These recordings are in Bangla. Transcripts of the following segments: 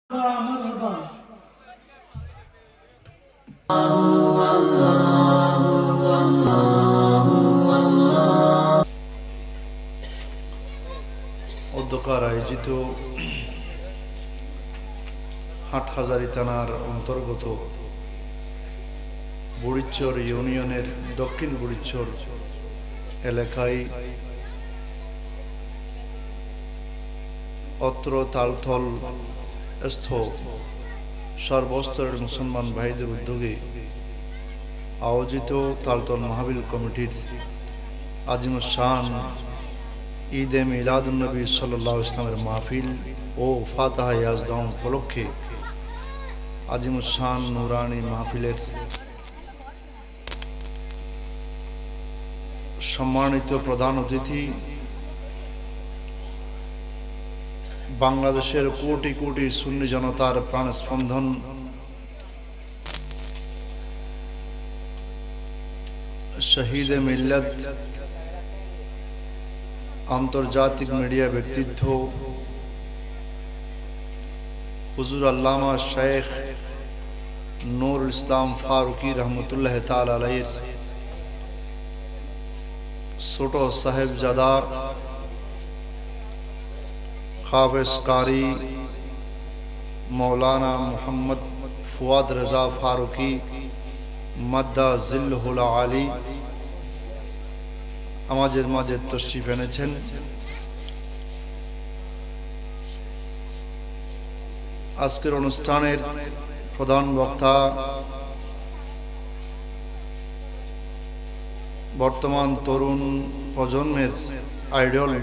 অধ্যকার আয়োজিত হাটহাজারী থানার অন্তর্গত বুড়িচর ইউনিয়নের দক্ষিণ বুড়িচর এলাকায় অত্র তালথল স্থ সর্বস্তরের মুসলমান ভাইদের উদ্যোগে আয়োজিত তালতল মাহফিল কমিটির আজিমুস শান ঈদে মিলাদুন্নবী সাল্লাল্লাহু আলাইহি ওয়াসাল্লামের মাহফিল ও ফাতিহা ইয়াজদান উপলক্ষে আজিমুস শান নুরানি মাহফিলের সম্মানিত প্রধান অতিথি বাংলাদেশের কোটি কোটি সুন্নি জনতার প্রাণস্পন্দন শহীদ মিল্লাত আন্তর্জাতিক মিডিয়া ব্যক্তিত্ব হুজুর আল্লামা শেখ নুরুল ইসলাম ফারুকি রহমতুল্লাহ তাআলা আলাইহির ছোট সাহেবজাদা हाफिज कारी मौलाना मोहम्मद फुआद रजा फारूकी मद्दा जिल्लुहुल आली আমাদের মাঝে তশরিফ এনেছেন। আজকের অনুষ্ঠানের প্রধান বক্তা বর্তমান তরুণ প্রজন্মের আইডল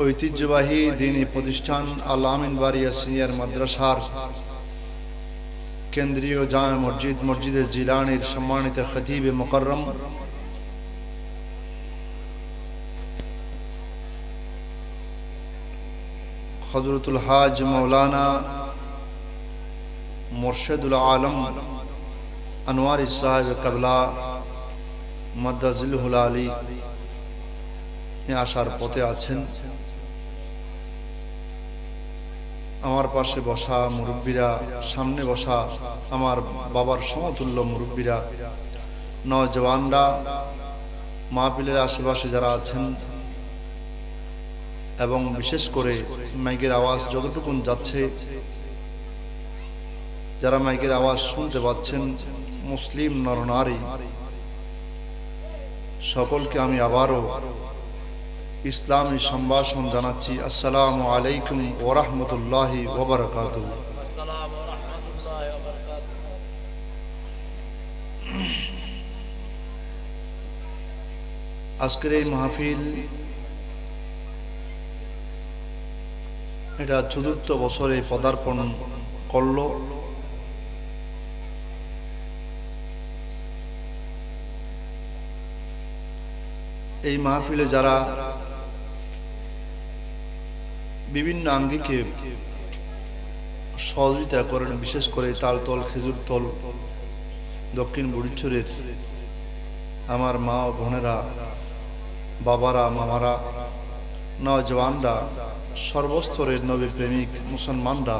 ঐতিহ্যবাহী দ্বীনি প্রতিষ্ঠান আল আমিন বারিয়া সিনিয়র মাদ্রাসার কেন্দ্রীয় জামে মসজিদে জিলানির সম্মানিত খতিব মুকররম হযরতুল হাজ মাওলানা মুর্শিদুল আলম আনোয়ারি সাহেব কাবলা মাদ্দা জিল্লুহুল আলী আসার পথে আছেন। আমার পাশে বসা মুরব্বীরা, সামনে বসা আমার বাবার সমতুল্য মুরব্বীরা, নওজওয়ানরা, মাহফিলের আশেপাশে যারা আছেন এবং বিশেষ করে মাইকের আওয়াজ যতটুকু যাচ্ছে, যারা মাইকের আওয়াজ শুনতে পাচ্ছেন, মুসলিম নরনারী সকলকে আমি আবারও ইসলামী সম্ভাষণ জানাচ্ছি। আসসালামু আলাইকুম ওয়া রাহমাতুল্লাহি ওয়া বারাকাতুহু। আজকের এই মাহফিল এটা চতুর্থ বছরে পদার্পণ করল। এই মাহফিলে যারা বিভিন্ন আঙ্গিকে সহযোগিতা করেন, বিশেষ করে তালতল খেজুরতল দক্ষিণ বুড়িচরের আমার মা ও বোনেরা, বাবারা, মামারা, নওজওয়ানরা, সর্বস্তরের নবী প্রেমিক মুসলমানরা,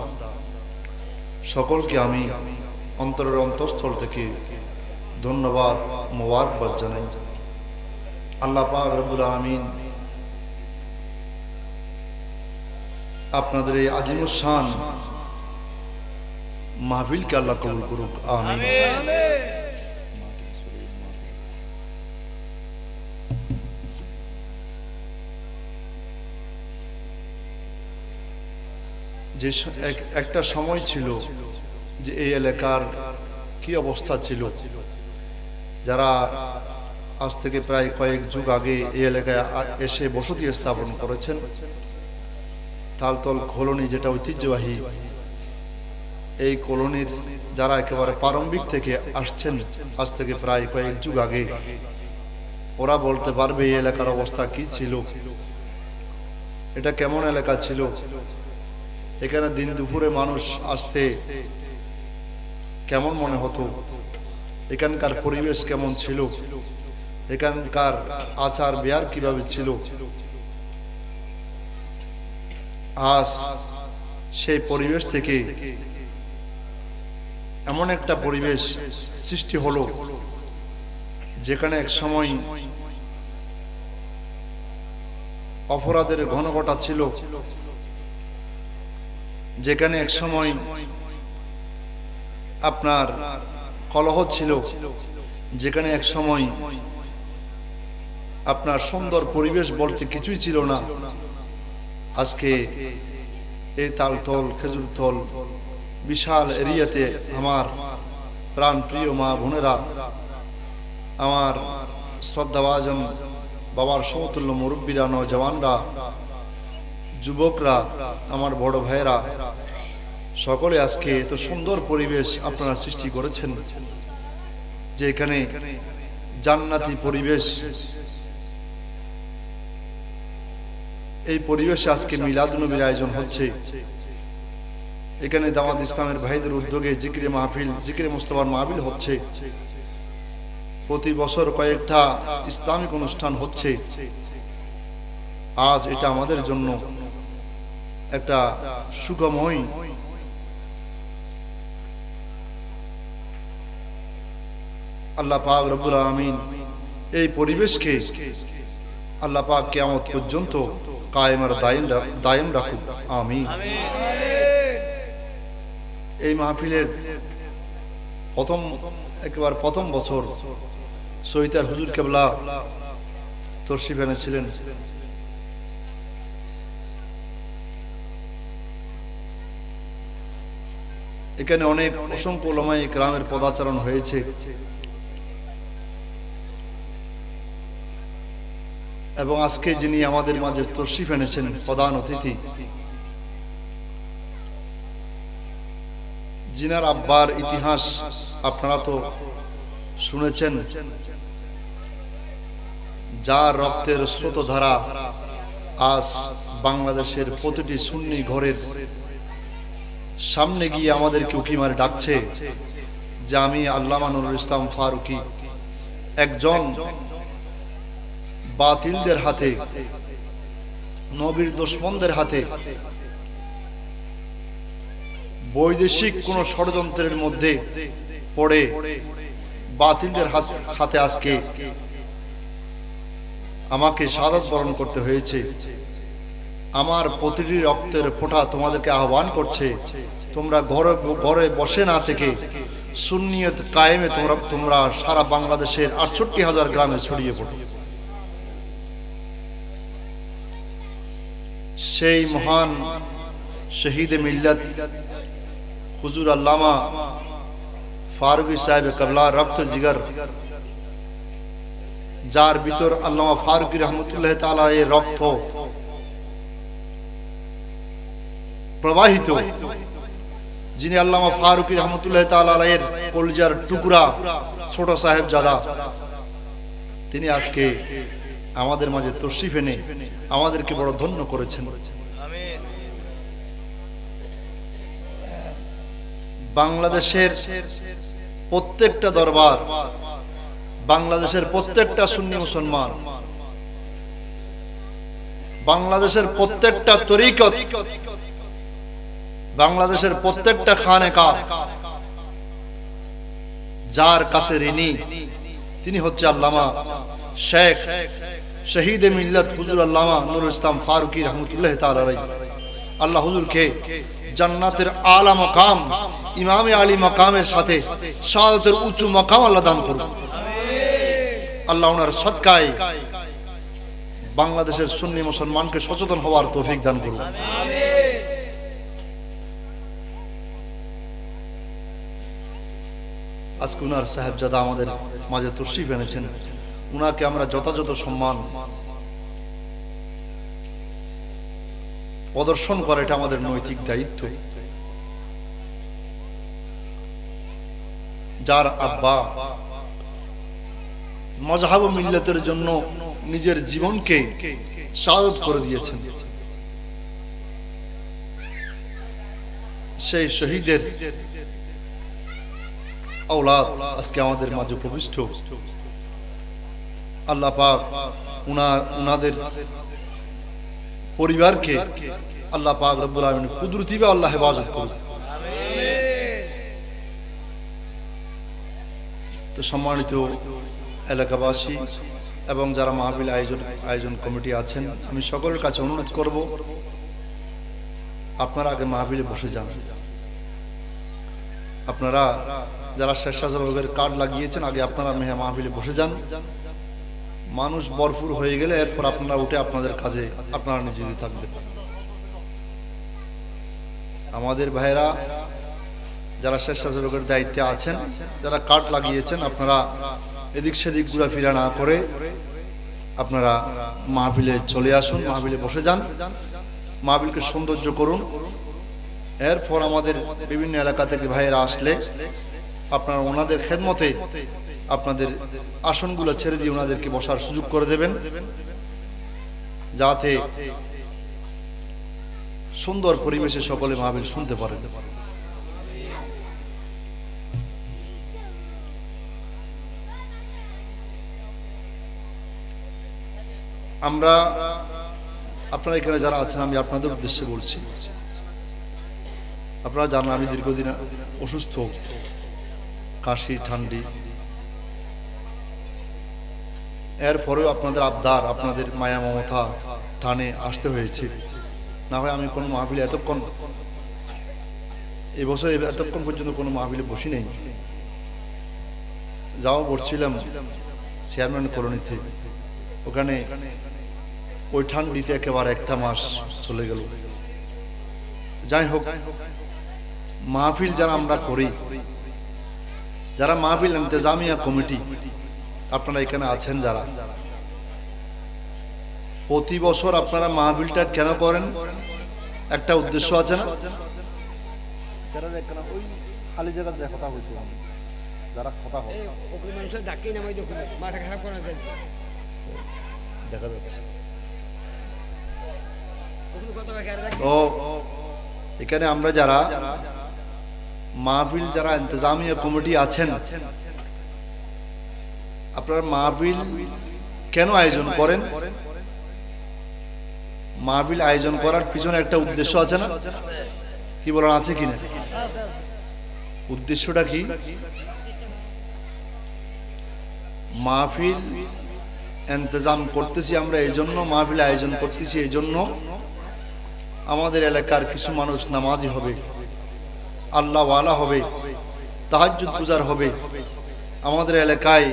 সকলকে আমি অন্তরের অন্তঃস্থল থেকে ধন্যবাদ, মোবারকবাদ জানাই। আল্লাহ পাক রব্বুল আলামিন আপনাদের এই আজিমুস শান মাহফিলকে আল্লাহ কবুল করুক, আমিন। যে একটা সময় ছিল যে এই এলাকার কি অবস্থা ছিল, যারা আজ থেকে প্রায় কয়েক যুগ আগে এই এলাকায় এসে বসতি স্থাপন করেছেন, তালতল কলোনি যেটা ঐতিহ্যবাহী, এই কলোনির যারা একেবারে প্রারম্ভিক থেকে আসছেন আজ থেকে প্রায় কয়েক যুগ আগে, ওরা বলতে পারবে এই এলাকার অবস্থা কি ছিল, এটা কেমন এলাকা ছিল, এখানে দিন দুপুরে মানুষ আসতে কেমন মনে হতো, এখানকার পরিবেশ কেমন ছিল, এখানকার আচার ব্যবহার কিভাবে ছিল, আজ সেই পরিবেশ থেকে এমন একটা পরিবেশ সৃষ্টি হলো যেখানে এক সময় অপরাধের ঘনঘটা ছিল, যেখানে এক সময় আপনার কলহ ছিল, যেখানে এক সময় আপনার সুন্দর পরিবেশ বলতে কিছুই ছিল না। আজকে এই তালতল খেজুরতল বিশাল এরিয়াতে আমার প্রাণ প্রিয় মা বোনেরা, আমার শ্রদ্ধাভাজন বাবার সমতুল্য মুরব্বীরা, নওজওয়ানরা, যুবকরা, আমার বড় ভাইয়েরা, সকলে আজকে এত সুন্দর পরিবেশ আপনারা সৃষ্টি করেছেন যে এখানে জান্নাতি পরিবেশ। এই পরিবেশে আজকে মিলাদুন্নবীর আয়োজন হচ্ছে। এখানে দাওয়াত ইসলামের ভাইদের উদ্যোগে জিকিরে মাহফিল, জিকিরে মুস্তাফার মাহফিল হচ্ছে। প্রতি বছর কয়েকটা ইসলামিক অনুষ্ঠান হচ্ছে। আজ এটা আমাদের জন্য একটা সুখময় আল্লাহ পাক রব্বুল আলামিন এই পরিবেশকে আল্লাহ পাক কিয়ামত পর্যন্ত কায়েম আর দায়েম রাখুক, আমিন। এই মাহফিলের প্রথম বছর সৈয়দ হুজুর কেবলা তশরিফ এনেছিলেন। এখানে অনেক অসংখ্য উলামায়ে ইকরামের পদাচারণ হয়েছে এবং আজকে যিনি আমাদের মাঝে তশরিফ এনেছেন প্রধান অতিথি, জিনার আব্বার ইতিহাস আপনারা তো শুনেছেন, যার রক্তের স্রোতধারা আজ বাংলাদেশের প্রতিটি সুন্নি ঘরের সামনে গিয়ে আমাদেরকে উকি মারে ডাকছে যে আমি আল্লামা নুরুল ইসলাম ফারুকী একজন বাতিলদের হাতে, নবীর দুশমনদের হাতে, বৈদেশিক কোন ষড়যন্ত্রের মধ্যে পড়ে বাতিলদের হাতে আজকে আমাকে শাহাদাত বরণ করতে হয়েছে। আমার প্রতিটি রক্তের ফোঁটা তোমাদেরকে আহ্বান করছে, তোমরা ঘরে বসে না থেকে সুন্নিয়ত কায়েমে তোমরা সারা বাংলাদেশের ৬৮,০০০ গ্রামে ছড়িয়ে পড়ো। সেই মহান শহীদে মিল্লাত হুজুর আল্লামা ফারুকী সাহেব কেবলা রক্ত জিগর, যার ভিতর আল্লামা ফারুকী রহমতুল্লাহ তাআলা এর রক্ত প্রবাহিত, যিনি আল্লামা ফারুকী রহমতুল্লাহ তাআলা এর কলিজার টুকরা ছোট সাহেবজাদা, তিনি আজকে আমাদের মাঝে তশরিফ এনে আমাদেরকে বড় ধন্য করেছেন। বাংলাদেশের প্রত্যেকটা দরবার, বাংলাদেশের প্রত্যেকটা সুন্নি মুসলমান, বাংলাদেশের প্রত্যেকটা তরিকত, বাংলাদেশের প্রত্যেকটা খানেকা যার কাছে ঋণী তিনি হচ্ছে আল্লামা শেখ শহীদে মিল্লাত হুজুর আল্লামা নুরুল ইসলাম ফারুকী রহমতুল্লাহ তাআলা আলাইহি। আল্লাহ হুজুরকে জান্নাতের আলা মাকাম, ইমামে আলী মাকামের সাথে শাহাদাতের উচ্চ মাকাম আল্লাহ দান করুন। আল্লাহ ওনার সদকায় বাংলাদেশের সুন্নি মুসলমানকে সচেতন হওয়ার তৌফিক দান করুন। আজকে উনার সাহেবজাদা আমাদের মাঝে তশরিফ এনেছেন, উনাকে আমরা যথাযথ সম্মান প্রদর্শন করা এটা আমাদের নৈতিক দায়িত্ব। যার আব্বা মযহাব ও মিল্লাতের জন্য নিজের জীবনকে শাহাদাত করে দিয়েছেন, সেই শহীদের औलाद আজকে আমাদের মাঝে উপবিষ্ট। আল্লাহ পাক উনাদের পরিবারকে আল্লাহ পাক রব্বুল আলামিন কুদরতিভাবে আল্লাহ হেফাজত করুন। তো সম্মানিত এলাকাবাসী এবং যারা মাহফিল আয়োজন কমিটি আছেন, আমি সকলের কাছে অনুরোধ করব, আপনারা আগে মাহফিলে বসে যান। আপনারা যারা স্বেচ্ছাসেবকের কার্ড লাগিয়েছেন, আগে আপনারা মাহফিলে বসে যান। মানুষ ভরপুর হয়ে গেলে এরপর আপনারা উঠে আপনাদের কাজে আপনারা নিয়োজিত থাকবেন। আমাদের ভাইয়েরা যারা স্বেচ্ছাসেবকের দায়িত্বে আছেন, যারা কার্ড লাগিয়েছেন, আপনারা এদিক সেদিক ঘোরাফেরা না করে আপনারা মাহফিলে চলে আসুন, মাহফিলে বসে যান, মাহফিলকে সৌন্দর্য করুন। এরপর আমাদের বিভিন্ন এলাকা থেকে ভাইয়েরা আসলে আপনারা ওনাদের খেদমতে আপনাদের আসনগুলো ছেড়ে দিয়ে ওনাদেরকে বসার সুযোগ করে দেবেন, যাতে সুন্দর পরিবেশে সকলে মাহফিল শুনতে পারেন। আমরা আপনারা এখানে যারা আছেন, আমি আপনাদের উদ্দেশ্যে বলছি, আপনারা জানেন আমি দীর্ঘদিন অসুস্থ, কাশি ঠান্ডি, এরপরেও আপনাদের আবদার, আপনাদের মায়া মমতা টানে আসতে হয়েছে। না হয় আমি কোনো মাহফিলে এতক্ষণ, এবছর এতক্ষণ পর্যন্ত কোনো মাহফিলে বসি নেই। যাও বসছিলাম চেয়ারম্যান কলোনিতে, ওখানে ওই ঠান্ডিতে একেবারে একটা মাস চলে গেল। যাই হোক, মাহফিল যারা আমরা করি, যারা মাহফিল ইন্তেজামিয়া কমিটি আপনারা এখানে আছেন, যারা প্রতি বছর আপনারা মাহফিলটা কেন করেন, একটা উদ্দেশ্য আছে না? দেখা যাচ্ছে ও এখানে আমরা যারা মাহফিল, যারা ইন্তেজামিয়া কমিটি আছেন, আপনারা মাহফিল কেন আয়োজন করেন? মাহফিল আয়োজন করার পিছনে একটা উদ্দেশ্য আছে না? কি বলেন, আছে কিনা? উদ্দেশ্যটা কি? মাহফিল ইন্তজাম করতেছি আমরা এই জন্য, মাহফিল আয়োজন করতেছি এই জন্য, আমাদের এলাকার কিছু মানুষ নামাজি হবে, আল্লাহ ওয়ালা হবে, তাহাজ্জুদ গুজার হবে। আমাদের এলাকায়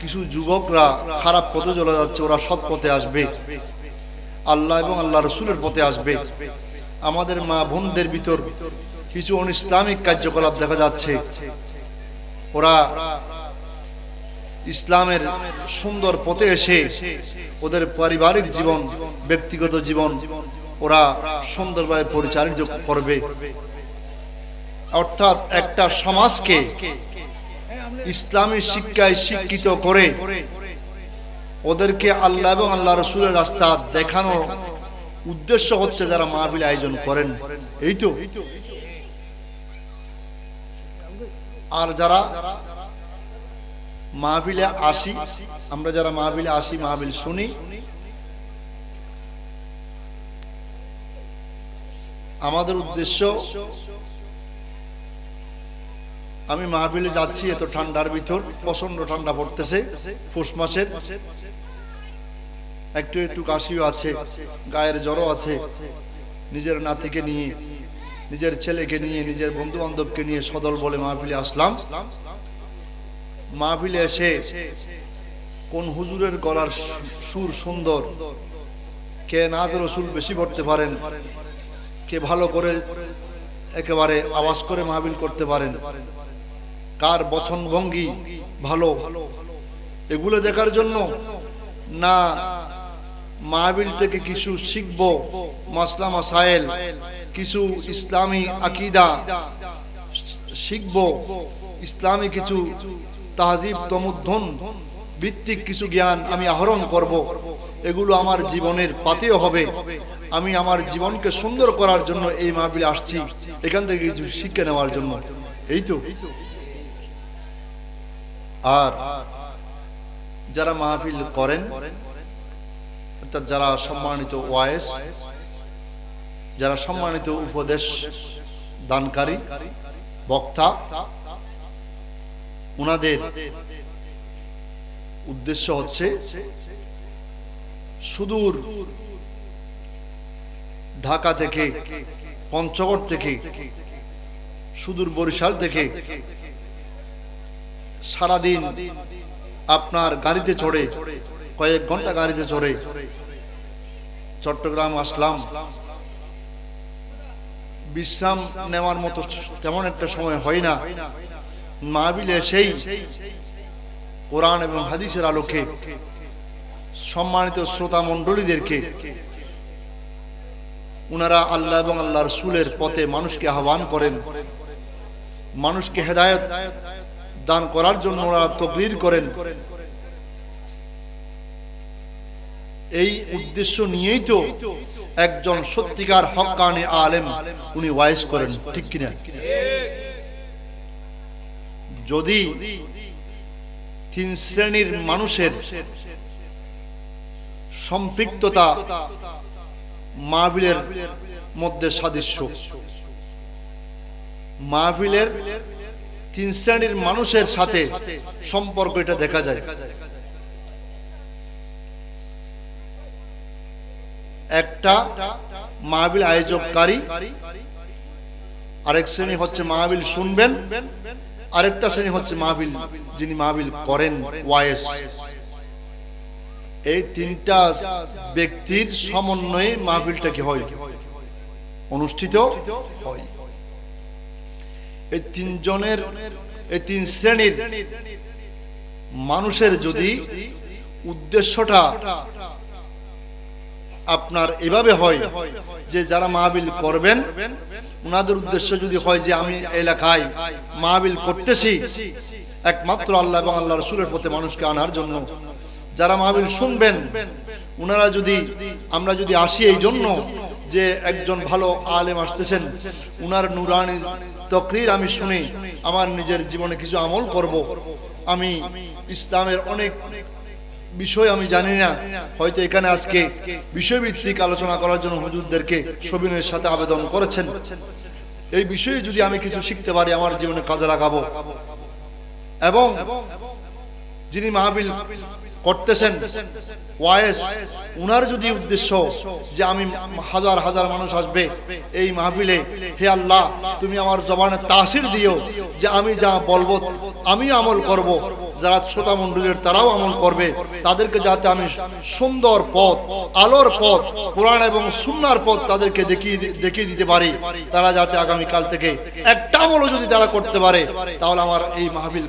কিছু যুবকরা খারাপ পথে চলে যাচ্ছে, ওরা সৎ পথে আসবে, আল্লাহ এবং আল্লাহ রসুলের পথে আসবে। আমাদের মা বোনদের ভিতর কিছু অনিসলামিক কার্যকলাপ দেখা যাচ্ছে, ওরা ইসলামের সুন্দর পথে এসে ওদের পারিবারিক জীবন, ব্যক্তিগত জীবন ওরা সুন্দরভাবে পরিচালিত করবে। অর্থাৎ একটা সমাজকে ইসলামী শিক্ষায় শিক্ষিত করে ওদেরকে আল্লাহ এবং আল্লাহ রসুলের রাস্তা দেখানো উদ্দেশ্য হচ্ছে যারা মাহফিল আয়োজন করেন। এই তো। আর যারা মাহফিলে আসি, আমরা যারা মাহফিলে আসি, মাহফিল শুনি, আমাদের উদ্দেশ্য, আমি মাহফিলে যাচ্ছি এত ঠান্ডার ভিতর, প্রচন্ড ঠান্ডা পড়তেছে, পৌষ মাসের, একটু একটু কাশিও আছে, গায়ের জ্বরও আছে, নিজের নাতিকে নিয়ে, নিজের ছেলেকে নিয়ে, নিজের বন্ধু বান্ধবকে নিয়ে সদল বলে মাহফিলে আসলাম। মাহফিলে এসে কোন হুজুরের গলার সুর সুন্দর, কে নাত রসুল বেশি পড়তে পারেন, কে ভালো করে একেবারে আওয়াজ করে মাহফিল করতে পারেন, কার বচন ভঙ্গি ভালো, এগুলো দেখার জন্য না, মাহফিল থেকে কিছু শিখবো, মাসলা মাসাইল, কিছু ইসলামী আকীদা শিখবো, ইসলামী কিছু তাহজিব তমুদ্দন ভিত্তিক কিছু জ্ঞান আমি আহরণ করব, এগুলো আমার জীবনের পাতেও হবে। আমি আমার জীবনকে সুন্দর করার জন্য এই মাহফিলে আসছি, এখান থেকে কিছু শিক্ষা নেওয়ার জন্য। এই তো। আর যারা মাহফিল করেন, অর্থাৎ যারা সম্মানিত ওয়াইস, যারা সম্মানিত উপদেশ দানকারী বক্তা, ওনাদের উদ্দেশ্য হচ্ছে সুদূর ঢাকা থেকে, পঞ্চগড় থেকে, সুদূর বরিশাল থেকে সারাদিন আপনার গাড়িতে চড়ে, কয়েক ঘন্টা গাড়িতে চড়ে চট্টগ্রাম আসলাম। বিশ্রাম নেওয়ার মতো তেমন একটা সময় হয় না। মাহফিলে এসেই কোরআন এবং হাদিসের আলোকে সম্মানিত শ্রোতা মণ্ডলীদেরকে উনারা আল্লাহ এবং আল্লাহ রাসূলের পথে মানুষকে আহ্বান করেন, মানুষকে হেদায়েত দান করার জন্য ওনারা তাকরীর করেন। এই উদ্দেশ্য নিয়েই তো একজন সত্যিকার হক্কানি আলেম উনি ওয়াইজ করেন, ঠিক কিনা? যদি তিন শ্রেণীর মানুষের সম্পৃক্ততা মাহফিলের মধ্যে সাদৃশ্য, মাহফিলের তিন শ্রেণীর মানুষের সাথে সম্পর্ক এটা দেখা যায়। একটা মাহফিল আয়োজককারী, আরেক শ্রেণী হচ্ছে মাহফিল শুনবেন, আরেকটা শ্রেণী হচ্ছে মাহফিল যিনি মাহফিল করেন, ওয়াইজ। এই তিনটা ব্যক্তির সমন্বয়ে মাহফিলটা কি হয়, অনুষ্ঠিত হয়। এই তিনজনের, এই তিন শ্রেণীর মানুষের যদি উদ্দেশ্যটা আপনার এভাবে হয় যে যারা মাহফিল করবেন ওনাদের উদ্দেশ্য যদি হয় যে আমি এলাকায় মাহফিল করতেছি একমাত্র আল্লাহ এবং আল্লাহ রাসূলের পথে মানুষকে আনার জন্য, যারা মাহফিল শুনবেন ওনারা যদি, আমরা যদি আসি এই জন্য যে একজন ভালো আলেম আসতেছেন, উনার নুরানি তাকরীর আমি শুনি, আমার নিজের জীবনে কিছু আমল করব, আমি ইসলামের অনেক বিষয় আমি জানি না, হয়তো এখানে আজকে বিষয়ভিত্তিক আলোচনা করার জন্য হুজুরদেরকে সবিনয়ের সাথে আবেদন করেছেন, এই বিষয়ে যদি আমি কিছু শিখতে পারি আমার জীবনে কাজে লাগাবো। এবং যিনি মাহফিল করতেছেন ওয়াইজ, উনার যদি উদ্দেশ্য যে আমি হাজার হাজার মানুষ আসবে এই মাহফিলে, হে আল্লাহ তুমি আমার জবানে তাসির দিও যে আমি যা বলবো আমি আমল করব, যারা শ্রোতা মণ্ডলীর তারাও আমল করবে, তাদেরকে যাতে আমি সুন্দর পথ, আলোর পথ, কোরআন এবং সুন্নাহর পথ তাদেরকে দেখিয়ে দিতে পারি, তারা যাতে আগামীকাল থেকে একটা আমলও যদি তারা করতে পারে তাহলে আমার এই মাহফিল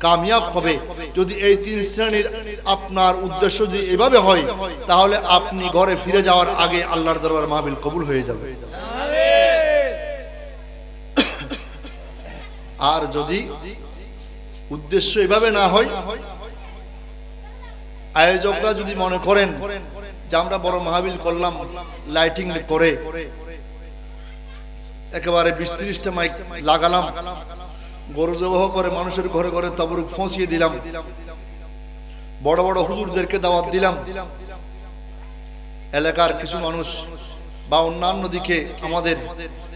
কামিয়াব হবে। যদি এই তিন শ্রেণীর আপনার উদ্দেশ্য যদি এভাবে হয় তাহলে আপনি ঘরে ফিরে যাওয়ার আগে আল্লাহর দরবারে মাহফিল কবুল হয়ে যাবে। আর যদি উদ্দেশ্য এভাবে না হয়, আয়োজকরা যদি মনে করেন যে আমরা বড় মাহফিল করলাম, লাইটিং করে একেবারে 20-30টা মাইক লাগালাম, গরু জবাহ করে মানুষের ঘরে ঘরে তাবরুক পৌঁছিয়ে দিলাম, বড় বড় হুজুরদেরকে দাওয়াত দিলাম, এলাকার কিছু মানুষ বা অন্যান্য দিকে আমাদের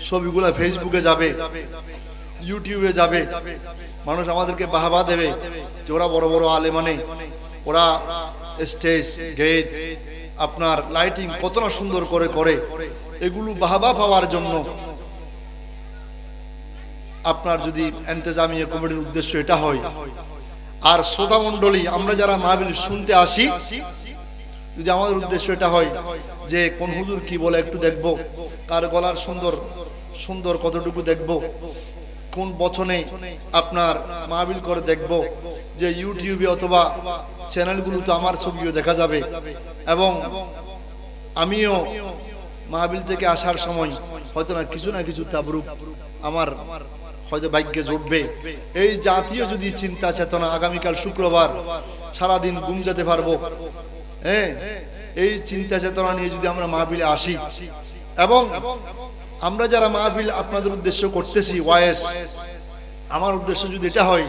ছবিগুলো ফেসবুকে যাবে, ইউটিউবে যাবে, মানুষ আমাদেরকে বাহবা দেবে যে ওরা বড় বড় আলেমানে, ওরা স্টেজ, গেট, আপনার লাইটিং কত না সুন্দর করে করে, এগুলো বাহবা পাওয়ার জন্য আপনার যদি ইন্তেজামিয়া কমিটির উদ্দেশ্য এটা হয়, আর শ্রোতা মণ্ডলী আমরা যারা মাহফিল শুনতে আসি যদি আমাদের উদ্দেশ্য এটা হয় যে কোন হুজুর কি বলে একটু দেখবো, কার গলার সুন্দর সুন্দর কতটুকু দেখবো, কোন বচনে আপনার মাহফিল করে দেখবো, যে ইউটিউবে অথবা চ্যানেলগুলোতে আমার ছবিও দেখা যাবে, এবং আমিও মাহফিল থেকে আসার সময় হয়তো না কিছু তাবরুক আমার হয়তো ভাগ্যে জুটবে। এই জাতীয় যদি চিন্তা চেতনা, আগামীকাল শুক্রবার সারাদিন ঘুম যেতে পারবো, হ্যাঁ, এই চিন্তা চেতনা নিয়ে যদি আমরা মাহফিলে আসি, এবং আমরা যারা মাহফিল আপনাদের উদ্দেশ্য করতেছি ওয়াইজ, আমার উদ্দেশ্য যদি এটা হয়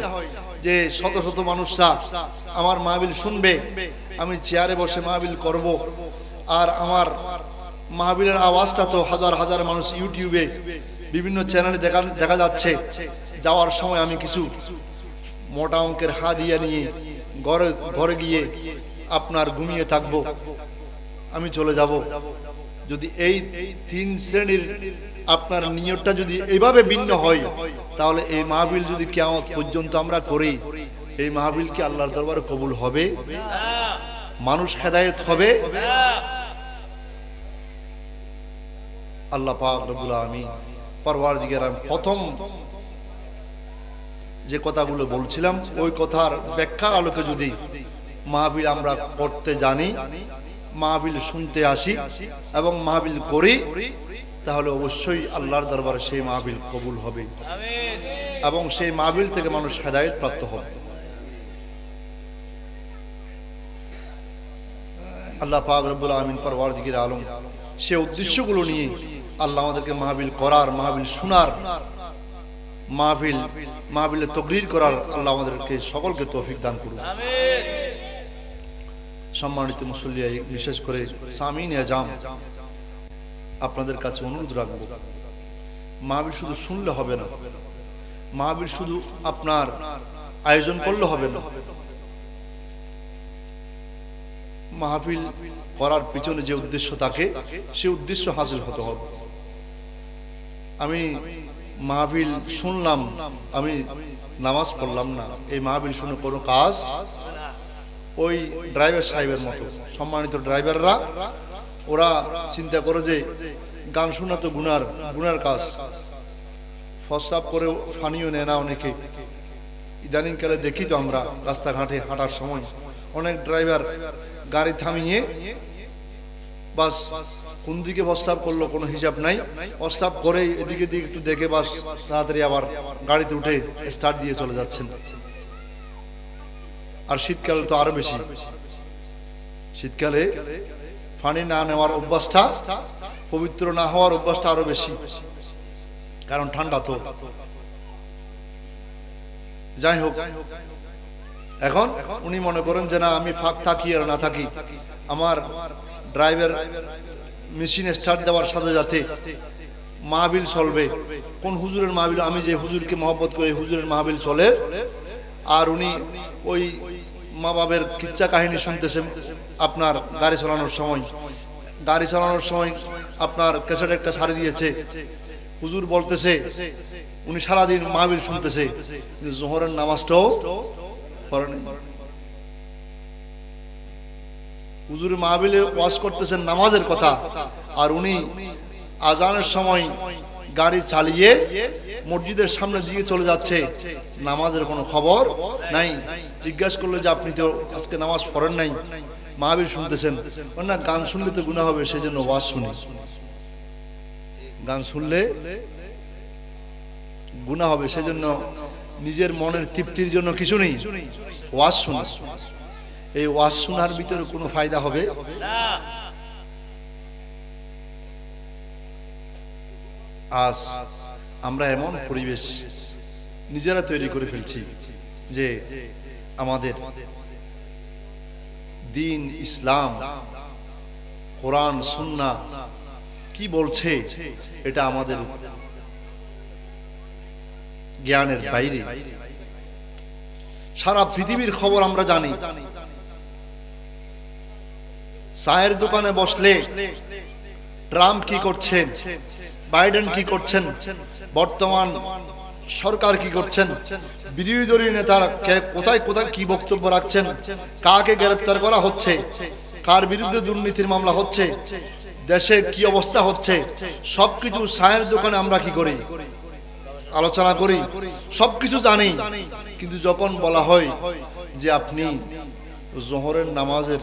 যে শত শত মানুষরা আমার মাহফিল শুনবে, আমি চেয়ারে বসে মাহফিল করব, আর আমার মাহফিলের আওয়াজটা তো হাজার হাজার মানুষ ইউটিউবে বিভিন্ন চ্যানেলে দেখা যাচ্ছে। যাওয়ার সময় আমি কিছু মোটা অঙ্কের হাদিয়া নিয়ে ঘরে গিয়ে আপনার ঘুমিয়ে থাকবো, আমি চলে যাব। যদি এই 3 শ্রেণীর আপনার নিয়তটা যদি এইভাবে ভিন্ন হয়, তাহলে এই মাহফিল যদি কিয়ামত পর্যন্ত আমরা করি, এই মাহফিল কি আল্লাহর দরবারে কবুল হবে? মানুষ হেদায়েত হবে? আল্লাহ পাক রব্বুল আলামিন পরওয়ারদিগার, প্রথম যে কথাগুলো বলছিলাম ওই কথার ব্যাখ্যার আলোকে যদি মাহফিল আমরা করতে জানি, মাহফিল শুনতে আসি এবং মাহফিল করি, তাহলে অবশ্যই আল্লাহর দরবারে সেই মাহফিল কবুল হবে এবং সেই মাহফিল থেকে মানুষ হেদায়েত প্রাপ্ত হবে। আল্লাহ পাক রব্বুল আলামিন পরওয়ারদিগার আলম সে উদ্দেশ্যগুলো নিয়ে আল্লাহ আমাদেরকে মাহফিল করার, মাহফিল শোনার, মাহফিলে তাকরীর করার আল্লাহ আমাদেরকে সকলকে তৌফিক দান করুন। সম্মানিত মুসল্লি, বিশেষ করে সামিন আজাম, আপনাদের কাছে অনুরোধ রাখবো, মাহফিল শুধু শুনলে হবে না, মাহফিল শুধু আপনার আয়োজন করলে হবে না, মাহফিল করার পিছনে যে উদ্দেশ্য থাকে সে উদ্দেশ্য হাসিল হতে হবে। আমি মাহফিল শুনলাম, আমি নামাজ পড়লাম না, এই মাহফিল শুনে কোনো কাজ, ওই ড্রাইভার সাহেবের মতো। সম্মানিত ড্রাইভাররা ওরা চিন্তা করে যে গান শোনা তো গুনার কাজ, প্রস্রাব করে পানিও নেয় না অনেকে। ইদানিংকালে দেখি তো আমরা রাস্তাঘাটে হাঁটার সময় অনেক ড্রাইভার গাড়ি থামিয়ে বাস কোন দিকে প্রস্তাব করলো কোনো হিসাব নাই, প্রস্তাব করে এদিকে দিকে একটু দেখে বাস তাড়াতাড়ি আবার গাড়িতে উঠে স্টার্ট দিয়ে চলে যাচ্ছেন। আর শীতকালে তো আরো বেশি, শীতকালে পানি না নেওয়ার অভ্যাসটা, পবিত্র না হওয়ার অভ্যাসটা আরো বেশি, কারণ ঠান্ডা তো। যাই হোক, এখন উনি মনে করেন যে না, আমি ফাঁক থাকি আর না থাকি, আমার ড্রাইভার মেশিন স্টার্ট দেওয়ার সাথে সাথে মাহফিল চলবে। কোন হুজুরের মাহফিল? আমি যে হুজুরকে মহব্বত করি হুজুরের মাহফিল চলে, আর উনি ওই মা বাবের কিচ্ছা কাহিনী শুনতেছেন আপনার গাড়ি চালানোর সময় আপনার ক্যাসেট একটা ছাড়ি দিয়েছে, হুজুর বলতেছে, উনি সারাদিন মাহফিল শুনতেছে, জোহরের নামাজটাও পড়ে নাই। হুজুর মাহফিলে ওয়াজ করতেছেন নামাজের কথা, আর উনি আজানের সময় গাড়ি চালিয়ে মসজিদের সামনে দিয়ে চলে যাচ্ছে, নামাজের কোনো খবর নাই। জিজ্ঞাসা করলো যে আপনি তো আজকে নামাজ পড়েন নাই, মাহফিল শুনতেছেন? না, গান শুনলে তো গুনাহ হবে, সেজন্য ওয়াজ শুনি। গান শুনলে গুনাহ হবে, সেজন্য নিজের মনের তৃপ্তির জন্য কিছু নেই, ওয়াজ শুনি। এই ওয়াজ শোনার ভিতরে কোনো ফায়দা হবে না। আজ আমরা এমন পরিবেশ নিজেরা তৈরি করে ফেলছি যে আমাদের দ্বীন ইসলাম, কোরআন সুন্নাহ কি বলছে এটা আমাদের জ্ঞানের বাইরে। সারা পৃথিবীর খবর আমরা জানি। চায়ের দোকানে বসলে ট্রাম্প কি করছেন, বাইডেন কি করছেন, বর্তমান সরকার কি করছেন, বিরোধী দলীয় নেতারা কোথায় কোথায় কি বক্তব্য রাখছেন, কাকে গ্রেফতার করা হচ্ছে, কার বিরুদ্ধে দুর্নীতির মামলা হচ্ছে, দেশে কি অবস্থা হচ্ছে, সবকিছু চায়ের দোকানে আমরা কি করি, আলোচনা করি, সবকিছু জানি। কিন্তু যখন বলা হয় যে আপনি জোহরের নামাজের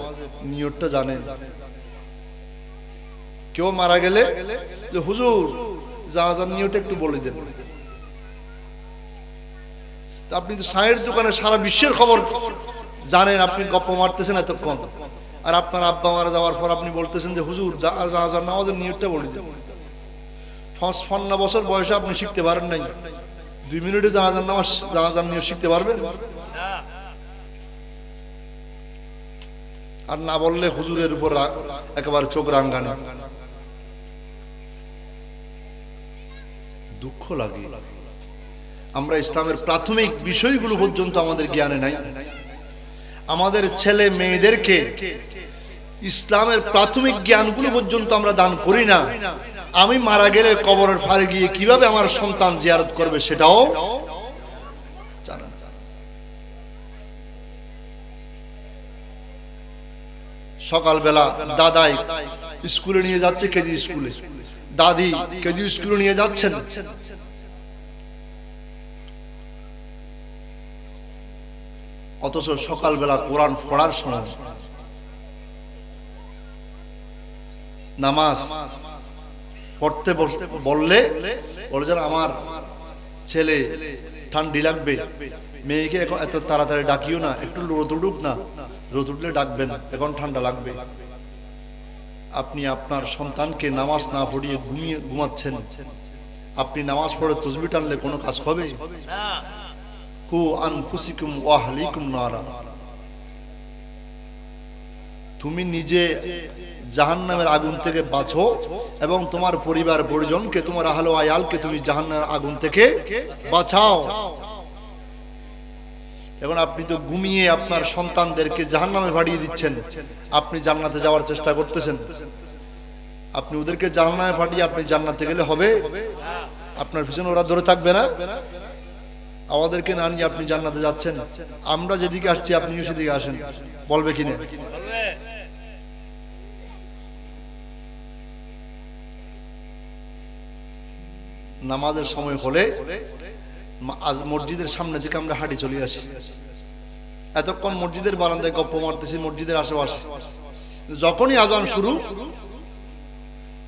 নিয়তটা জানেন, কেউ মারা গেলে যে হুজুর জানাজার নিয়তটা একটু বলে দেন, আপনি তো চায়ের দোকানে সারা বিশ্বের খবর জানেন, আপনি গপ্প মারতেছেন এতক্ষণ, আর আপনার আব্বা মারা যাওয়ার পর আপনি বলতেছেন যে হুজুর জানাজার নামাজের নিয়তটা বলে দেন। 55 বছর বয়সে আপনি শিখতে পারেন নাই, 2 মিনিটে জানাজার নিয়ত শিখতে পারবেন? আর না বললে হুজুরের উপর একেবারে চোখ রাঙ্গানি, দুঃখ লাগে। আমরা ইসলামের প্রাথমিক বিষয়গুলো পর্যন্ত আমাদের জ্ঞানে নাই। আমাদের ছেলে মেয়েদেরকে ইসলামের প্রাথমিক জ্ঞানগুলো পর্যন্ত আমরা দান করি না। আমি মারা গেলে কবরের পাড়ে গিয়ে কিভাবে আমার সন্তান জিয়ারত করবে সেটাও জানা না। সকালবেলা দাদাই স্কুলে নিয়ে যাচ্ছে, কেজি স্কুলে, দাদি কেজি স্কুলে নিয়ে যাচ্ছেন, অথচ সকালবেলা কোরআন পড়ার সময়, নামাজ পড়তে বললে বলে যেন আমার ছেলে ঠান্ডি লাগবে, মেয়েকে এত তাড়াতাড়ি ডাকিও না, একটু রোদ উঠুক না, রোদ উঠলে ডাকবেন, এখন ঠান্ডা লাগবে। আপনি আপনার সন্তানকে নামাজ না পড়িয়ে ঘুমাচ্ছেন। আপনি নামাজ পড়ে তাসবিহ টানলে কোনো কাজ হবে? কু আনফুসিকুম ওয়া আহলিকুম নারা। তুমি নিজে জাহান্নামের আগুন থেকে বাঁচো এবং তোমার পরিবার পরিজনকে, তোমার আহলে আয়ালকে তুমি জাহান্নামের আগুন থেকে বাঁচাও। এখন আপনি তো ঘুমিয়ে আপনার সন্তানদেরকে জাহান্নামে ভাড়িয়ে দিচ্ছেন, আপনি জান্নাতে যাওয়ার চেষ্টা করতেছেন। আপনি ওদেরকে জাহান্নামে পাঠিয়ে আপনি জান্নাতে গেলে হবে? আপনার পিছনে ওরা ধরে থাকবে না? আমাদেরকে না নিয়ে আপনি জান্নাতে যাচ্ছেন, আমরা যেদিকে আসছি আপনিও সেদিকে আসেন, বলবে কিনা? নামাজের সময় হলে আজ মসজিদের সামনে থেকে আমরা হাঁটি চলে আসি। এতক্ষণ মসজিদের বারান্দায় গপ্প মারতেছি, মসজিদের আশেপাশে। যখনই আজান শুরু,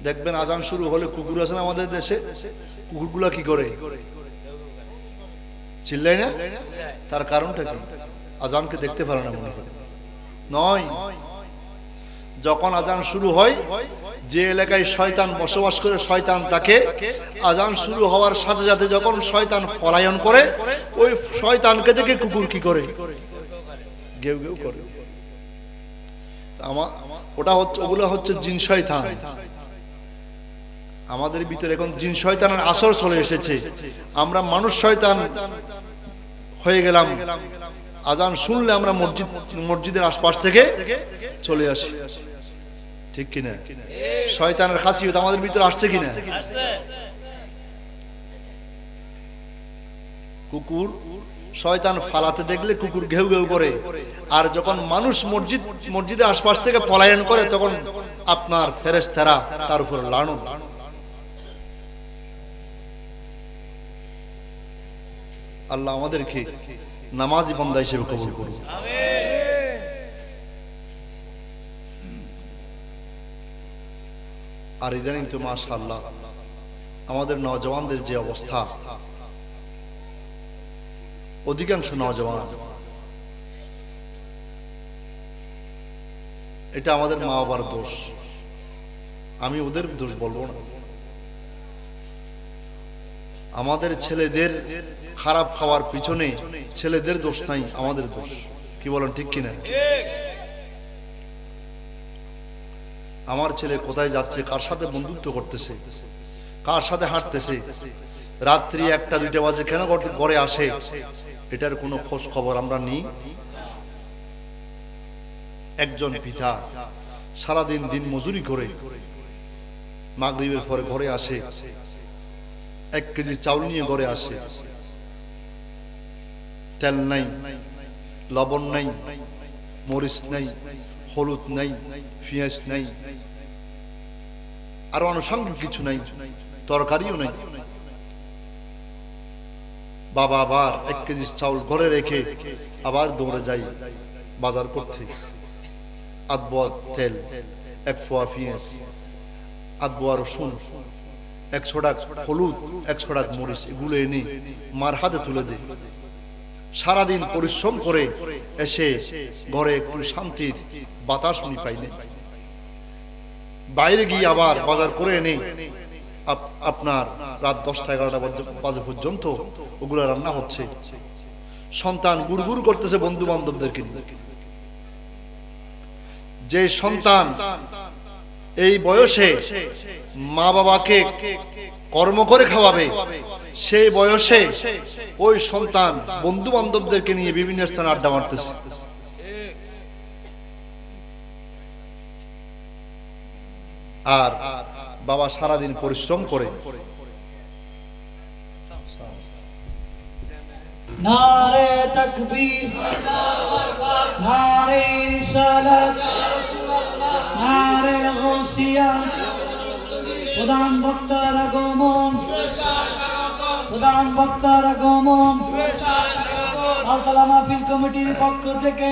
দেখবেন আজান শুরু হলে কুকুর আছে না আমাদের দেশে, কুকুরগুলা কি করে? চিল্লাই না? তার কারণটা কি? আজানকে দেখতে পারে না মনে করে নয়। যখন আজান শুরু হয়, যে এলাকায় শয়তান বসবাস করে, শয়তান তাকে আজান শুরু হওয়ার সাথে সাথে যখন শয়তান পলায়ন করে, ওই শয়তানকে দেখে কুকুর কি করে? গেউ গেউ করে। ওগুলো হচ্ছে জিন শয়তান। আমাদের ভিতরে এখন জিন শয়তানের আসর চলে এসেছে। আমরা মানুষ শয়তান হয়ে গেলাম। আজান শুনলে আমরা মসজিদের আশপাশ থেকে চলে আসি, ঠিক কিনা? শয়তানের খাসিয়ত আমাদের ভিতরে আসছে কিনা? কুকুর শয়তান ফালাতে দেখলে কুকুর ঘেউ ঘেউ করে, আর যখন মানুষ মসজিদের আশপাশ থেকে পলায়ন করে তখন আপনার ফেরেশতারা তার উপর লানত। আল্লাহ আমাদেরকে নামাজি বান্দা হিসেবে কবুল করুন। আর ইদানিং তো মাশাআল্লাহ আমাদের নওজওয়ানদের যে অবস্থা, অধিকাংশ নওজওয়ান, এটা আমাদের মা বাবার দোষ। আমি ওদের দোষ বলবো না। আমাদের ছেলেদের খারাপ খাওয়ার পিছনে ছেলেদের দোষ নাই, আমাদের দোষ। কি বলেন, ঠিক কিনা? আমার ছেলে কোথায় যাচ্ছে, কার সাথে বন্ধুত্ব করতেছে, কার সাথে হাঁটতেছে, রাত্রি 1টা 2টা বাজে কেন ঘরে আসে, এটার কোনো খোঁজ খবর আমরা নিই। একজন পিতা সারাদিন দিন মজুরি করে মাগরিবের পরে ঘরে আসে, 1 কেজি চাউল নিয়ে ঘরে আসে, তেল নাই, লবণ নাই, মরিচ নাই, হলুদ নাই, পেঁয়াজ নাই, আর আনুষঙ্গিক কিছু নাই, তরকারিও নাই। বাবা আবার 1 কেজি চাউল ঘরে রেখে আবার দৌড়ে যাই বাজার করতে। আধবোয়া তেল, 1 পোয়া পেঁয়াজ, আধবোয়া রসুন, 1 ছোটা হলুদ, 1 ছোটা মরিচ, এগুলো এনে মার হাতে তুলে দেয়। সারাদিন পরিশ্রম করে এসে ঘরে একটু শান্তির বাতাস উনি পাইনি। বাইরে গিয়ে আবার বাজার করে এনে আপনার রাত 10টা 11টা বাজে পর্যন্ত ওগুলো রান্না হচ্ছে। সন্তান গুড়গুড় করতেছে বন্ধু বান্ধবদেরকে নিয়ে। যে সন্তান এই বয়সে মা বাবাকে কর্ম করে খাওয়াবে, সেই বয়সে ওই সন্তান বন্ধু বান্ধবদেরকে নিয়ে বিভিন্ন স্থানে আড্ডা মারতেছে। আর বাবা সারাদিন পরিশ্রম করে। নারে তাকবীর, নারে রিসালাত, নারে গাউসিয়া। প্রধান বক্তার আগমন, প্রধান বক্তার আগমন। আলতলা মাহফিল কমিটির পক্ষ থেকে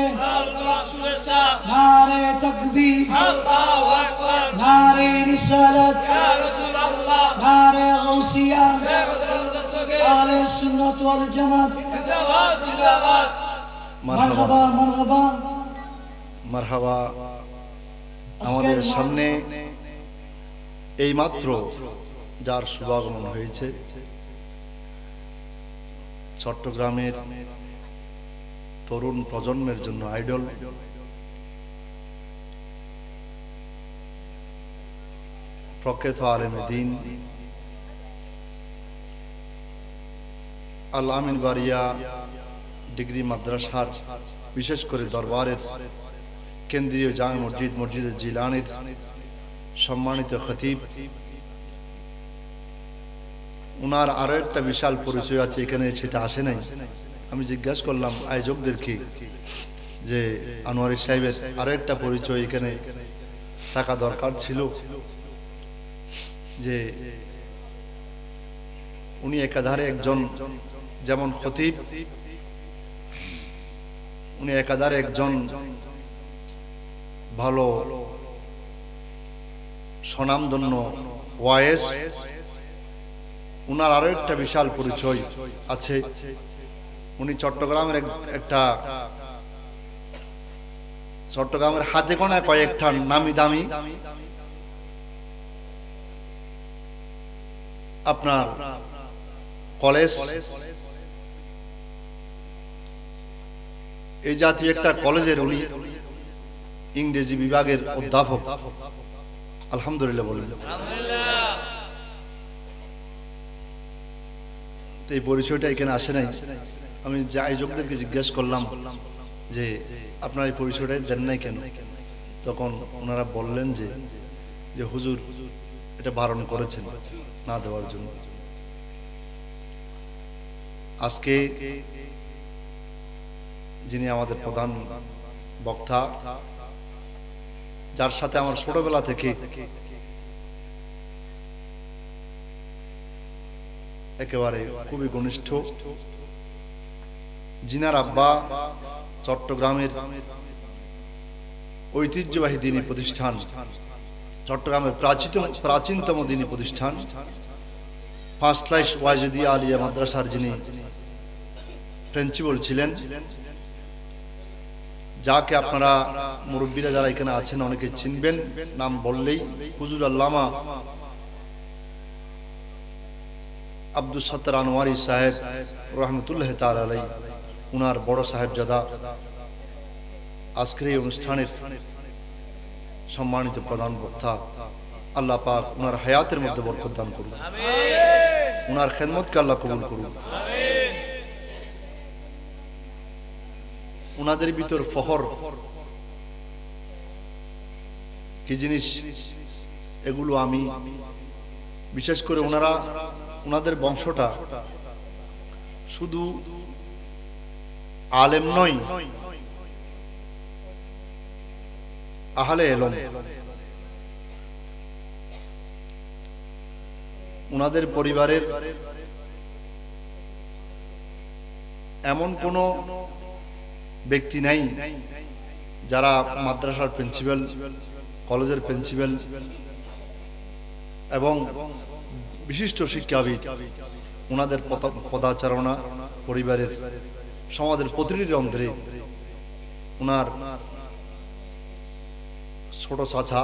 নারে তাকবীর, নারে রিসালাত, নারে গাউসিয়া। আহলে সুন্নাত ওয়াল জামাত মারহাবা মারহাবা মারহাবা। আমাদের সামনে এই মাত্র যার শুভাগমন হয়েছে চট্টগ্রামের তরুণ প্রজন্মের জন্য আইডল, প্রখ্যাত আলেমে দ্বীন আল আমিন বারিয়া ডিগ্রি মাদ্রাসার, বিশেষ করে দরবারের কেন্দ্রীয় জামে মসজিদ মসজিদে জিলানির সম্মানিত খতিব। উনার আরো একটা বিশাল পরিচয় আছে, এখানে সেটা আসে নাই। আমি জিজ্ঞাসা করলাম আয়োজকদেরকে যে আনোয়ারি সাহেবের আরো একটা পরিচয় এখানে থাকা দরকার ছিল, যে উনি একাধারে একজন যেমন খতিব, উনি একাধারে একজন ভালো স্বনামধন্য ওয়াইজ। উনার আরো একটা বিশাল পরিচয় আছে, উনি চট্টগ্রামের চট্টগ্রামের হাতে গোনা কয়েকটা নামি দামি আপনার কলেজ, এই জাতীয় একটা কলেজের উনি ইংরেজি বিভাগের অধ্যাপক। আলহামদুলিল্লাহ বললেন। এই পরিচয়টা এখানে আসে নাই। আমি যে আয়োজকদেরকে জিজ্ঞেস করলাম যে আপনার এই পরিচয়টা দেন নাই কেন, তখন ওনারা বললেন যে হুজুর এটা বারণ করেছেন না দেওয়ার জন্য। আজকে যিনি আমাদের প্রধান বক্তা, যার সাথে আমার ছোটবেলা থেকে একেবারে খুবই ঘনিষ্ঠ, জিনার আব্বা চট্টগ্রামের ঐতিহ্যবাহী দ্বীনী প্রতিষ্ঠান, চট্টগ্রামের প্রাচীনতম দ্বীনী প্রতিষ্ঠান ফার্স্ট ক্লাস ওয়াজিদিয়া আলিয়া মাদ্রাসার যিনি প্রিন্সিপাল ছিলেন, যাকে আপনারা মুরব্বীরা যারা এখানে আছেন অনেকে চিনবেন, নাম বললেই হুজুর আল্লামা আব্দুল সত্তার আনোয়ারি সাহেব রহমতুল্লাহ তাআলা আলাইহি, উনার বড় সাহেবজাদা আজকের এই অনুষ্ঠানের সম্মানিত প্রধান বক্তা। আল্লাহ পাক উনার হায়াতের মধ্যে বরকত দান করুন, উনার খেদমতকে আল্লাহ কবুল করুন। উনাদের ভিতর ফখর কি জিনিস, এগুলো আমি বিশেষ করে উনাদের বংশটা শুধু আলেম নয়, আহলে ইলম। উনাদের পরিবারের এমন কোন ব্যক্তি নাই যারা মাদ্রাসার প্রিন্সিপাল, কলেজের প্রিন্সিপাল এবং বিশিষ্ট শিক্ষাবিদ, ওনাদের পদাচারণা পরিবারের সমাজের প্রতিটি রন্ধ্রে ওনার ছোট চাচা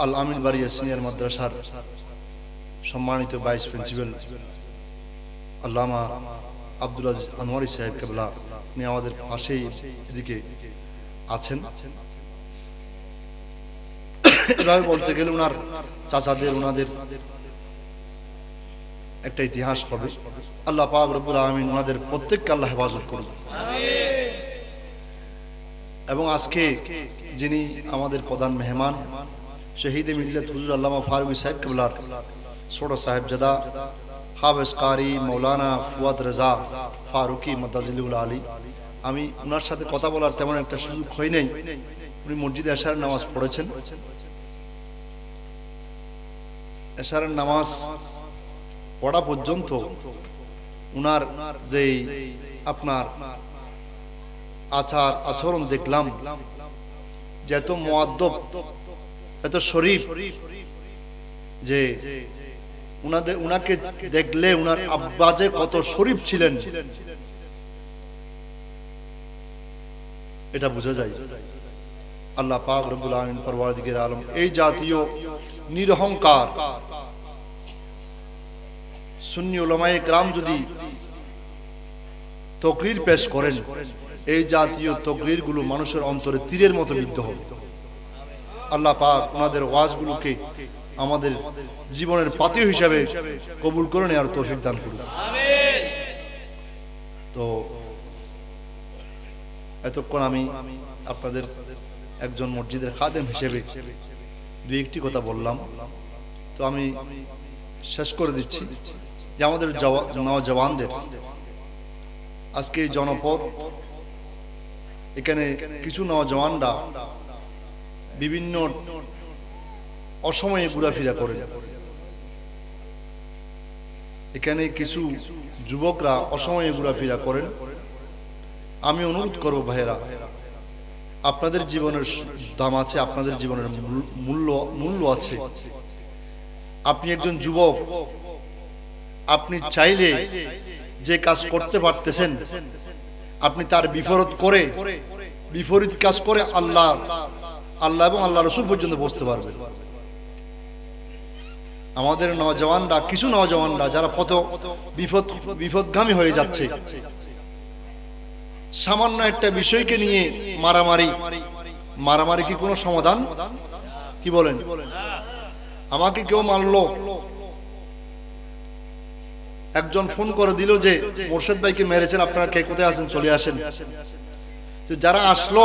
আল আমিন বারিয়া সিনিয়র মাদ্রাসার সম্মানিত ভাইস প্রিন্সিপাল আল্লামা আব্দুল আজিজ আনোয়ারি সাহেব কেবলা, উনি আমাদের পাশেই এদিকে আছেন। এভাবে বলতে গেলে ওনার চাচাদের ওনাদের একটা ইতিহাস হবে। আল্লাহ পাক রব্বুল আলামিন ওনাদের প্রত্যেককে আল্লাহ হেফাজত করুন। এবং আজকে যিনি আমাদের প্রধান মেহমান শহীদে মিল্লাত হুজুর আল্লামা ফারুকী সাহেব কিবলার ছোট সাহেবজাদা হাফেজ কারি মৌলানা ফুয়াদ রেজা ফারুকী মাদ্দাজিলুল আলী, আমি ওনার সাথে কথা বলার তেমন একটা সুযোগ হয় নাই। উনি মসজিদে এশারের নামাজ পড়েছেন। এশারের নামাজ পড়া পর্যন্ত উনার যে আপনার আচার আচরণ দেখলাম যে এত মুআদ্দব, এত শরীফ, যে উনাকে দেখলে উনার আব্বা যে কত শরীফ ছিলেন এটা বোঝা যায়। আল্লাহ পাক রব্বুল আলামিন পরওয়ারদিগার আলম এই জাতীয় নিরহংকার সুন্নি উলামায়ে কেরাম যদি তাকরীর পেশ করেন, এই জাতীয় তাকরীর গুলো মানুষের অন্তরে তীরের মতো বিদ্ধ হবে। আল্লাহ পাক ওনাদের ওয়াজগুলোকে আমাদের জীবনের পাথেয় হিসাবে কবুল করে নেওয়ার তৌফিক দান করুন। আমিন। তো এতক্ষণ আমি আপনাদের একজন মসজিদের খাদেম হিসেবে দুই একটি কথা বললাম। তো আমি শেষ করে দিচ্ছি যে আমাদের নওজওয়ানদের আজকে এই জনপদ, এখানে কিছু নওজওয়ানরা বিভিন্ন অসময়ে ঘোরাফেরা করে, এখানে কিছু যুবকরা অসময়ে ঘোরাফেরা করেন। আমি অনুরোধ করব ভাইয়েরা, আপনাদের জীবনের দাম আছে, আপনাদের জীবনের মূল্য আছে। আপনি একজন যুবক, আপনি চাইলে যে কাজ করতে পারতেছেন আপনি তার বিপরীত কাজ করে আল্লাহ এবং আল্লাহ রাসূল পর্যন্ত পৌঁছতে পারবেন। আমাদের নওজওয়ানরা, কিছু নওজওয়ানরা যারা বিপদগামী হয়ে যাচ্ছে, সামান্য একটা বিষয়কে নিয়ে মারামারি কি কোনো সমাধান? কি বলেন? আমাকে কেউ মারলো, একজন ফোন করে দিল যে মোর্শেদ ভাইকে মেরেছেন, আপনারা কে কোথায় আছেন চলে আসেন। যারা আসলো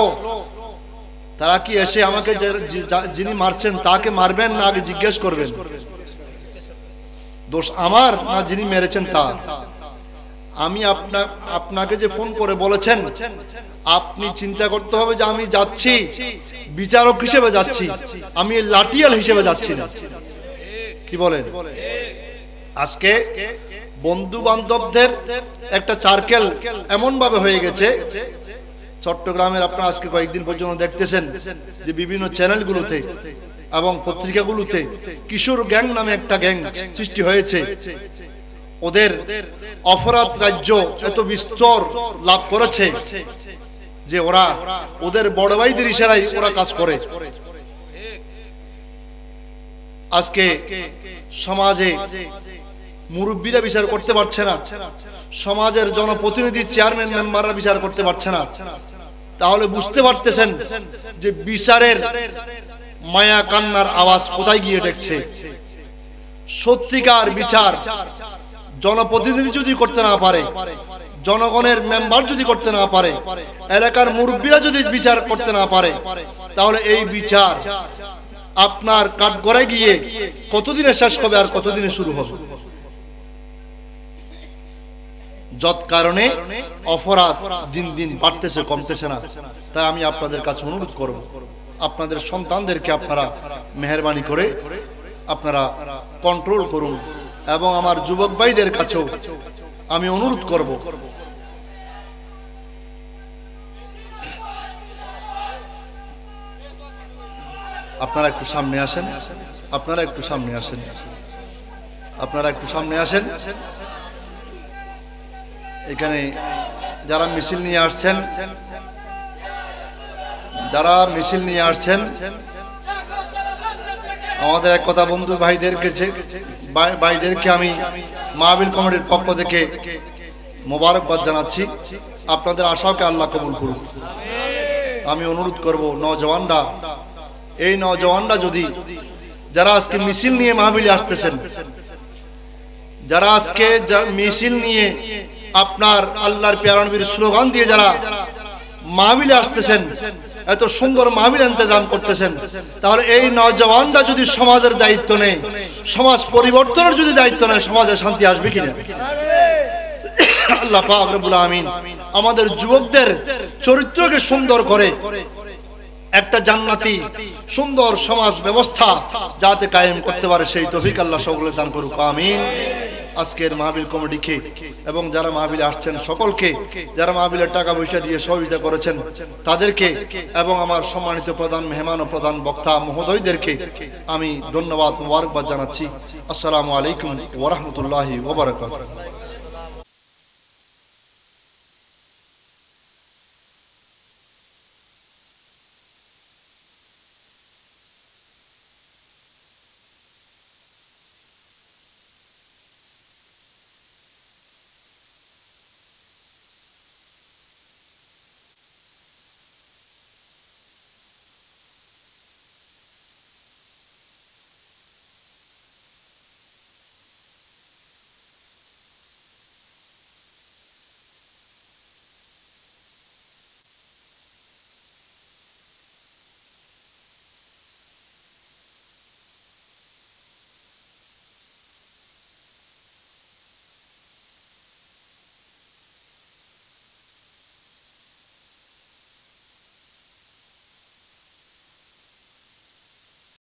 তারা কি এসে আমাকে যিনি মারছেন তাকে মারবেন না আগে জিজ্ঞেস করবেন দোষ আমার না যিনি মেরেছেন তা? আমি আপনাকে যে ফোন করে বলেছেন, আপনি চিন্তা করতে হবে যে আমি যাচ্ছি বিচারক হিসেবে যাচ্ছি, আমি লাঠিয়াল হিসেবে যাচ্ছি না। কি বলেন? আজকে বন্ধু বান্ধবদের একটা সার্কেল এমন ভাবে হয়ে গেছে, চট্টগ্রামের আপনারা আজকে কয়েকদিন পর্যন্ত দেখতেছেন যে বিভিন্ন চ্যানেলগুলোতে এবং পত্রিকাগুলোতে কিশোর গ্যাং নামে একটা গ্যাং সৃষ্টি হয়েছে। ওদের অপরাধ রাজ্য এত বিস্তর লাভ করেছে যে ওদের বড় ভাইদের ইশারায় ওরা কাজ করে। আজকে সমাজে মুরব্বীরা বিচার করতে পারছে না, সমাজের জনপ্রতিনিধি চেয়ারম্যান মেম্বাররা বিচার করতে পারছে না। তাহলে বুঝতে পারতেছেন যে বিচারের মায়া কান্নার আওয়াজ কোথায় গিয়ে ঠেকছে। সত্যিকার বিচার জনপ্রতিনিধি যদি করতে না পারে, জনগণের মেম্বার যদি করতে না পারে, এলাকার মুরব্বীরা যদি বিচার করতে না পারে, তাহলে এই বিচার আপনার কাঠগড়ায় গিয়ে কতদিনে শেষ হবে আর কতদিনে শুরু হবে? যত কারণে অপরাধ দিন দিন বাড়তেছে, কমতেছে না। তাই আমি আপনাদের কাছে অনুরোধ করব, আপনাদের সন্তানদেরকে আপনারা মেহেরবানি করে আপনারা কন্ট্রোল করুন। এবং আমার যুবক ভাইদের কাছেও আমি অনুরোধ করব, আপনারা একটু সামনে আসেন, আপনারা একটু সামনে আসেন, আপনারা একটু সামনে আসেন। এখানে যারা মিছিল নিয়ে আসছেন, আমাদের এক কথা বন্ধু ভাইদেরকে আমি মাহফিল কমিটির পক্ষ থেকে মোবারকবাদ জানাচ্ছি। আপনাদের আশাকে আল্লাহ কবুল করুন। আমি অনুরোধ করব, নওজওয়ানরা এই নওজওয়ানরা যদি যারা আজকে মিছিল নিয়ে মাহফিলে আসতেছেন, যারা আজকে মিছিল নিয়ে আপনার আল্লাহর প্যারা নবীর স্লোগান দিয়ে যারা মাহফিলে আসতেছেন, এত সুন্দর মাহফিল ইন্তজাম করতেছেন, তাহলে এই নওজওয়ানরা যদি সমাজের দায়িত্ব নেয়, সমাজ পরিবর্তনের যদি দায়িত্ব নেয়, সমাজে শান্তি আসবে কিনা? আল্লাহ পাক রব্বুল আমিন আমাদের যুবকদের চরিত্রকে সুন্দর করে একটা জান্নাতি সুন্দর সমাজ ব্যবস্থা যাতে কায়েম করতে পারে সেই তৌফিক আল্লাহ সকলে দান করুক, আমিন। আজকের মাহফিল কমিটিকে এবং যারা মাহফিলে আসছেন সকলকে, যারা মাহফিলের টাকা পয়সা দিয়ে সহযোগিতা করেছেন তাদেরকে, এবং আমার সম্মানিত প্রধান মেহমান ও প্রধান বক্তা মহোদয়দেরকে আমি ধন্যবাদ, মোবারকবাদ জানাচ্ছি। আসসালামু আলাইকুম ওয়া রাহমাতুল্লাহি ওয়া বারাকাতুহু।